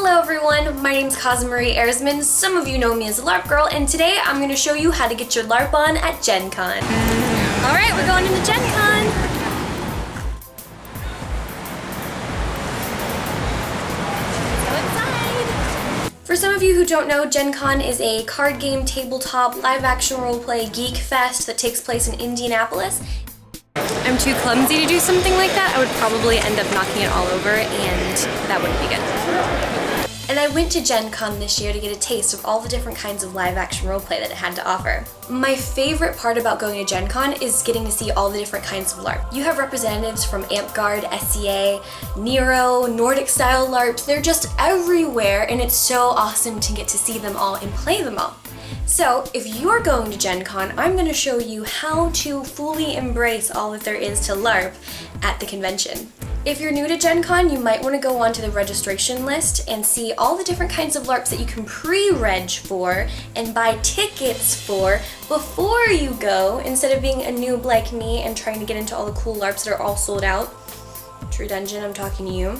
Hello everyone, my name's Kaza Erzman. Some of you know me as a LARP girl, and today I'm going to show you how to get your LARP on at Gen Con. Alright, we're going into Gen Con. Let's go inside. For some of you who don't know, Gen Con is a card game, tabletop, live action roleplay geek fest that takes place in Indianapolis. I'm too clumsy to do something like that. I would probably end up knocking it all over, and that wouldn't be good. And I went to Gen Con this year to get a taste of all the different kinds of live action roleplay that it had to offer. My favorite part about going to Gen Con is getting to see all the different kinds of LARP. You have representatives from AmpGuard, SCA, Nero, Nordic style LARPs. They're just everywhere, and it's so awesome to get to see them all and play them all. So, if you're going to Gen Con, I'm going to show you how to fully embrace all that there is to LARP at the convention. If you're new to Gen Con, you might want to go onto the registration list and see all the different kinds of LARPs that you can pre-reg for and buy tickets for before you go, instead of being a noob like me and trying to get into all the cool LARPs that are all sold out. True Dungeon, I'm talking to you.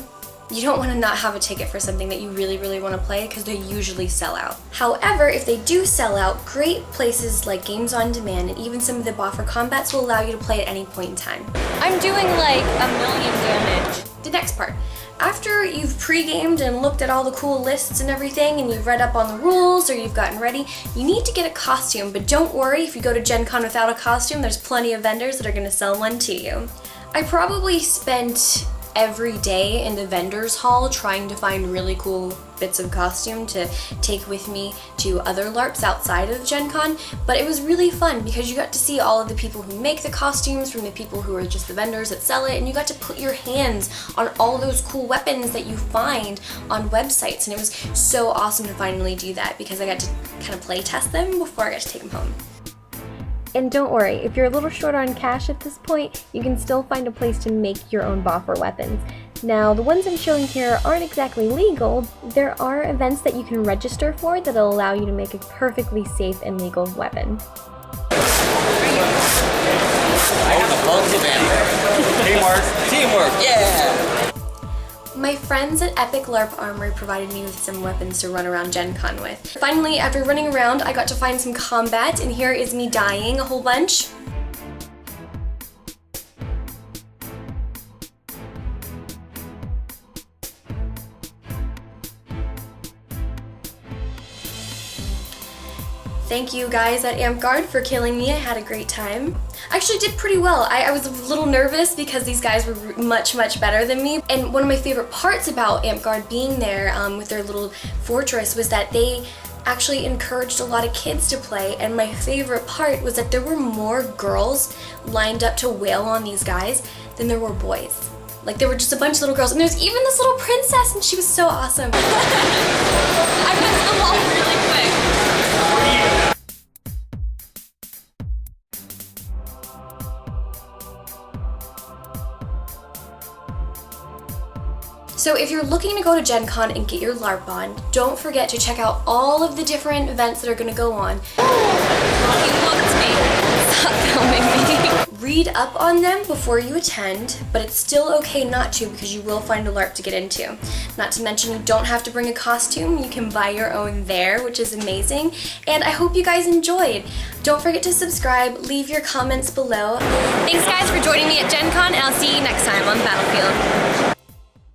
You don't want to not have a ticket for something that you really want to play, because they usually sell out. However, if they do sell out, great places like Games on Demand and even some of the Boffer Combats will allow you to play at any point in time. I'm doing like 1,000,000 damage. The next part. After you've pre-gamed and looked at all the cool lists and everything, and you've read up on the rules or you've gotten ready, you need to get a costume, but don't worry if you go to Gen Con without a costume, there's plenty of vendors that are going to sell one to you. I probably spent every day in the vendors hall trying to find really cool bits of costume to take with me to other LARPs outside of Gen Con, but it was really fun because you got to see all of the people who make the costumes from the people who are just the vendors that sell it, and you got to put your hands on all those cool weapons that you find on websites, and it was so awesome to finally do that because I got to kind of play test them before I got to take them home. And don't worry, if you're a little short on cash at this point, you can still find a place to make your own boffer weapons. Now, the ones I'm showing here aren't exactly legal. There are events that you can register for that'll allow you to make a perfectly safe and legal weapon. I have a bunch of them. Teamwork. Teamwork, yeah! My friends at Epic LARP Armory provided me with some weapons to run around Gen Con with. Finally, after running around, I got to find some combat, and here is me dying a whole bunch. Thank you guys at AmpGuard for killing me. I had a great time. I actually did pretty well. I was a little nervous because these guys were much better than me. And one of my favorite parts about AmpGuard being there with their little fortress was that they actually encouraged a lot of kids to play, and my favorite part was that there were more girls lined up to wail on these guys than there were boys. Like, there were just a bunch of little girls, and there's even this little princess, and she was so awesome. I went to the wall really quick. So if you're looking to go to Gen Con and get your LARP on, don't forget to check out all of the different events that are going to go on. He looked me. Stop filming me. Read up on them before you attend, but it's still okay not to because you will find a LARP to get into. Not to mention, you don't have to bring a costume. You can buy your own there, which is amazing. And I hope you guys enjoyed. Don't forget to subscribe, leave your comments below. Thanks guys for joining me at Gen Con, and I'll see you next time on Battlefield.